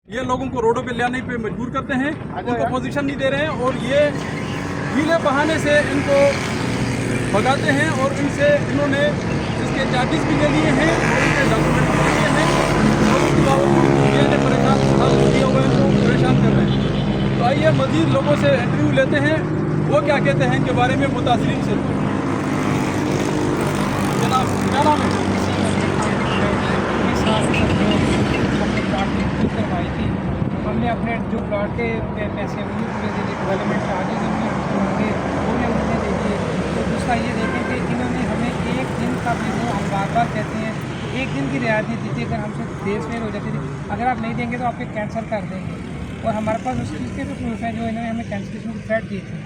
ये लोगों को रोडों पे ले आने पे मजबूर करते हैं, उनको पोजीशन नहीं दे रहे हैं और ये ढीले बहाने से इनको भगाते हैं और इनसे इन्होंने इसके चार्जेस भी ले लिए हैं और इनके डॉक्यूमेंट भी लिए हैं और उसके बावजूद ये परेशान कर रहे हैं। तो आइए मज़ीद लोगों से इंटरव्यू लेते हैं, वो क्या कहते हैं इनके बारे में मुतासरीन से। जनाब क्या नाम है? करवाई थी हमने अपने जो प्लॉट के पैसे वो पूरे दे दिए, डेवलपमेंट चार्जेस हमने उनके वो उन्होंने दे दिए। तो दूसरा ये देखें कि इन्होंने हमें एक दिन का भी वो हम बार बार कहते हैं एक दिन की रियायत नहीं दी थी, अगर हमसे देर सवेर हो जाती थी अगर आप नहीं देंगे तो आपके कैंसिल कर देंगे, और हमारे पास उस चीज़ के भी प्रूफ है जो इन्होंने हमें कैंसिलेशन की थ्रेट दी थी।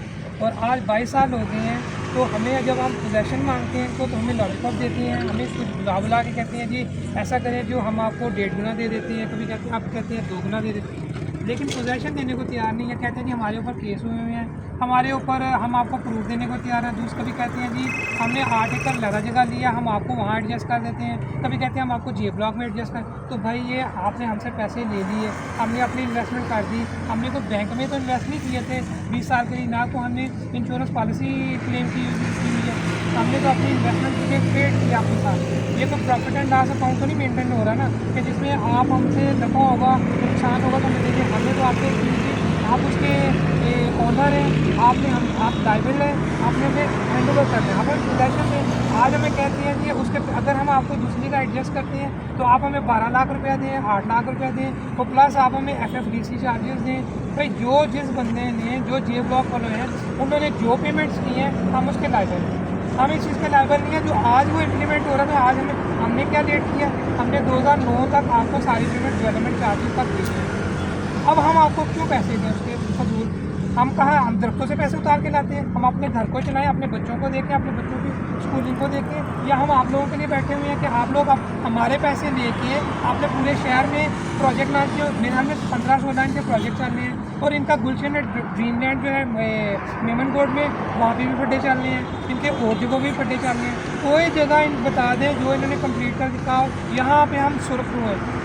और आज 22 साल हो गए हैं, तो हमें जब हम पोजेसन मांगते हैं तो हमें लॉलीपॉप देते हैं, हमें कुछ बुला के कहते हैं जी ऐसा करें, जो हम आपको 1.5 गुना दे देते हैं, कभी कहते हैं आप कहते हैं 2 गुना दे देते हैं, लेकिन पोजेसन देने को तैयार नहीं है। कहते हैं जी हमारे ऊपर केस हुए हुए हैं, हमारे ऊपर हम आपको प्रूफ देने को तैयार हैं। दूसरे कभी कहते हैं जी हमने 8 एकड़ लगा जगह लिया, हम आपको वहाँ एडजस्ट कर देते हैं, कभी कहते हैं हम आपको जे ब्लॉक में एडजस्ट कर। तो भाई ये आपने हमसे पैसे ले लिए, हमने अपनी इन्वेस्टमेंट कर दी, हमने कोई बैंक में तो इन्वेस्ट नहीं किए थे 20 साल के लिए, ना तो हमने इंश्योरेंस पॉलिसी क्लेम की हुई है, हमने तो अपनी इन्वेस्टमेंट के पेड किया अपने साथ। ये कोई प्रॉफिट एंड लॉस अकाउंट तो नहीं मेंटेन हो रहा ना कि जिसमें आप हमसे नफा होगा नुकसान होगा तो हमें देखिए, हमने तो आपके आप उसके ओनर हैं, आप लाइबल हैं, आपने हमें हैंड ओवर करना है, हमें पोजेसन में। आज हमें कहते हैं कि उसके अगर हम आपको दूसरी का एडजस्ट करते हैं तो आप हमें 12 लाख रुपया दें, 8 लाख रुपया दें, और प्लस आप हमें FFDC चार्जेस दें। भाई जो जिस बंदे ने जो जे ब्लॉक वाले हैं उन्होंने जो पेमेंट्स की हैं हम उसके लाइबल हैं, हम इस चीज़ के लाइबल नहीं है। जो आज वो इम्प्लीमेंट हो रहा था, आज हमने क्या लेट किया, हमने 2009 तक आपको सारी पेमेंट डेवलपमेंट चार्जेस तक दी थी। अब हम आपको क्यों पैसे दें उसके फजूल? हम कहाँ, हम दरख्तों से पैसे उतार के लाते हैं, हम अपने घर को चलाएं, अपने बच्चों को देखें, अपने बच्चों की स्कूलिंग को देखें, या हम आप लोगों के लिए बैठे हुए हैं कि आप लोग अब हमारे पैसे लेके आपने पूरे शहर में प्रोजेक्ट लॉन्च किया। मेरे में 15-16 इनके प्रोजेक्ट चल रहे हैं, और इनका गुलशन ड्रीमलैंड जो है मेमन गोड में, वहाँ पर भी पट्टे चल रहे हैं, इनके और जगहों भी पट्टे चल रहे हैं। कोई जगह इन बता दें जो इन्होंने कम्प्लीट कर दिखा हो, यहाँ पर हम सुरखरू हैं।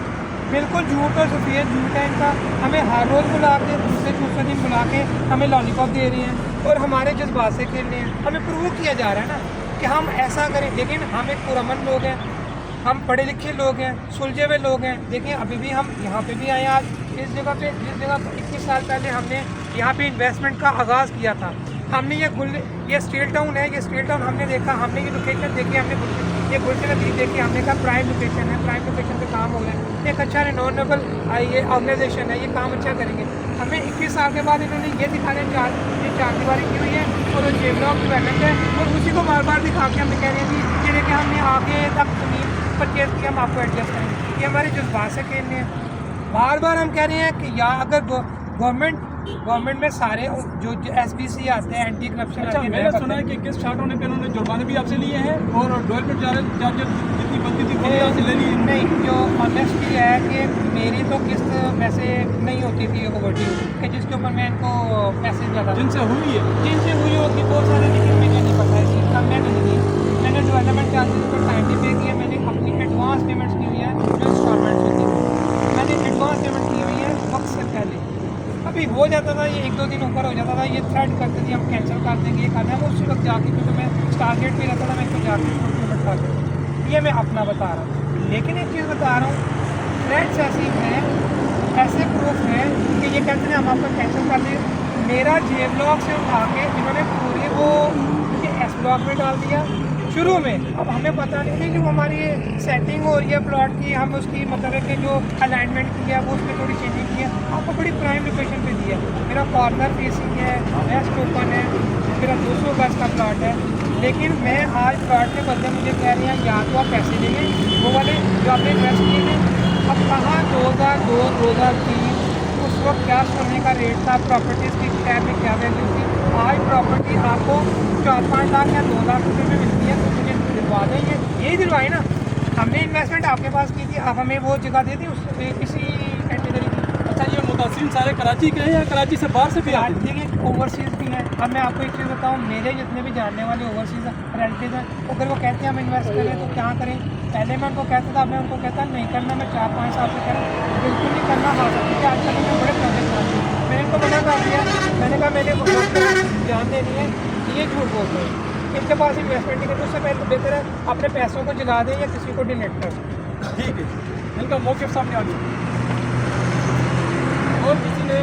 बिल्कुल झूठ और सफ़ेद झूठ है इनका। हमें हर रोज़ बुला के दूसरे दिन बुला के हमें लॉलीपॉप दे रहे हैं और हमारे जज्बात से खेल रहे हैं। हमें प्रूव किया जा रहा है ना कि हम ऐसा करें, लेकिन हम एक पुरअमन लोग हैं, हम पढ़े लिखे लोग हैं, सुलझे हुए लोग हैं। देखिए अभी भी हम यहाँ पे भी आए आज इस जगह पे, जिस जगह पर 21 साल पहले हमने यहाँ पे इन्वेस्टमेंट का आगाज़ किया था। हमने ये स्टील टाउन है, ये स्टील टाउन हमने देखा, हमने ये लोकेशन देखी, हमने ये गुलशन नदी देखी, हमने कहा प्राइम लोकेशन है, प्राइम लोकेशन पे काम हो रहा है, एक अच्छा रिनोवेबल ये ऑर्गेनाइजेशन है, ये काम अच्छा करेंगे। हमें 21 साल के बाद इन्होंने ये दिखाने ये 4 दीवारी की हुई है और जे ब्लॉक डेवलपमेंट है, और उसी को बार बार दिखा के हमें कह रहे हैं कि ये देखिए हमने आगे तक ज़मीन परचेज की, हम आपको एडजस्ट करेंगे। ये हमारे जज्बात से खेलने हैं। बार बार हम कह रहे हैं कि या अगर गवर्नमेंट में सारे जो SBC आते हैं, एंटी करप्शन अच्छा, मैंने सुना है कि किस छात्रों ने इन्होंने जुर्माने भी आपसे लिए हैं और डेवलपमेंट चार्जेस जितनी बनती थी वो भी आपसे ले ली? नहीं, जो ऑनेस्टली है कि मेरी तो किस्त वैसे नहीं होती थी ओवरड्यू कि जिसके ऊपर मैं इनको पैसे ज़्यादा जिनसे हुई होगी बहुत सारे, लेकिन मुझे नहीं पता इस चीज़ का। मैंने डेवलपमेंट चार्जेस पर टाइमली पे किया, मैंने अपनी एडवांस पेमेंट्स की हुई है जो इंस्टॉलमेंट होती है, मैंने एडवांस पेमेंट की हुई है वक्त से पहले। अभी हो जाता था ये 1-2 दिन ऊपर हो जाता था, ये थ्रेड करते थे हम कैंसिल कर देंगे, ये करना है, वो उसी वक्त जाके, क्योंकि मैं टारगेट पे रहता था, मैं इसको जाके पेमेंट कर देता। ये मैं अपना बता रहा हूँ, लेकिन एक चीज़ बता रहा हूँ, थ्रेड्स ऐसी हैं, ऐसे प्रूफ हैं कि ये कहते हैं हम आपको कैंसिल कर दें। मेरा जे ब्लॉक से उठा के इन्होंने पूरी वो S ब्लॉक में डाल दिया शुरू में। अब हमें पता नहीं थी कि वो हमारी सेटिंग हो रही है प्लॉट की, हम उसकी मतलब है कि जो अलाइनमेंट की है वो उसमें थोड़ी चेंजिंग की है, आपको बड़ी प्राइम लोकेशन पे दी है। मेरा कॉर्नर फेसिंग है, वेस्ट ओपन है, मेरा 200 गज का प्लॉट है, लेकिन मैं आज प्लॉट के बदले मुझे कह रहे हैं या तो आप पैसे देंगे वो वाले जो आपने इन्वेस्ट किए थे। अब कहाँ 2002 2003 उस वक्त क्या सोने का रेट था, प्रॉपर्टीज़ की शहर में क्या वैल्यू थी। आज प्रॉपर्टी आपको 4-5 लाख या 2 लाख रुपये में मिलती है, तो मुझे दिलवा देंगे, यही दिलवाई ना। हमने इन्वेस्टमेंट आपके पास की थी, आप हमें वो जगह दे दी उस किसी कैटेगरी की। अच्छा, ये मुतासिर मोहसिन सारे कराची के हैं या कराची से बाहर से भी आते हैं? देखिए ओवरसीज़ भी हैं। अब मैं आपको एक चीज़ बताऊँ, मेरे जितने भी जानने वाले ओवरसीज़ रिलेटिव हैं, अगर वो कहते हैं हम इन्वेस्ट करें तो क्या करें। पहले मैं उनको कहता था, मैं उनको कहता नहीं करना, मैं 4-5 साल से करूँ, बिल्कुल नहीं करना हाथ क्योंकि आजकल मैं बड़े प्रोजेक्ट आते हैं। मैंने इनको मना कर दिया, मैंने कहा मैंने ध्यान देनी है, ये झूठ बोलते हैं, इनके पास इन्वेस्टमेंट नहीं करते, उससे पहले बेहतर है अपने पैसों को जला दें या किसी को डोनेट कर दें। ठीक है, इनका मौक़िफ़ सामने आ गया। और किसी ने